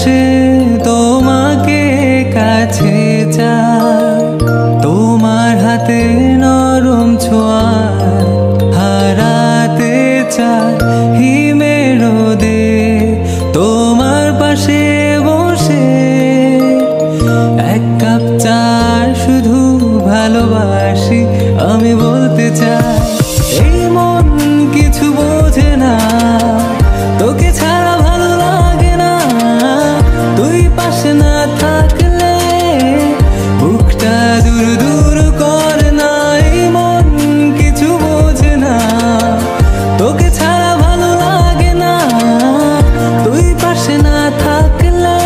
বসে তোমাকে কাছে চাই, তোমার হাতে নরম ছোঁয়া হারাতে চাই হিমের রোদে। তোমার পাশে বসে এক কাপ চা শুধু ভালোবাসি আমি বলতে চাই। এই মন কিছু বোঝে না, তোকে ছাড়া ভালো লাগে না, তুই পাশে না থাকলে বুকটা দূর দূর করে না। এই মন কিছু বোঝে না, তোকে ছাড়া ভালো লাগে না, তুই পাশে না থাকলে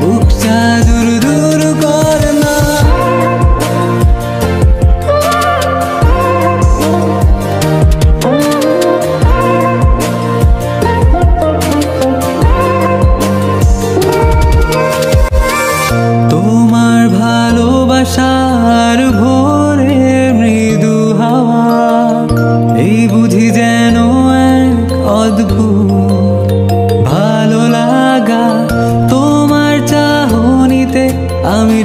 বুকটা দূর দূর করে না। তোমার ভালোবাসার ভোরে মৃদু হাওয়া, এই বুঝি যেন এক অদ্ভুত ভালো লাগা। তোমার চাহনিতে আমি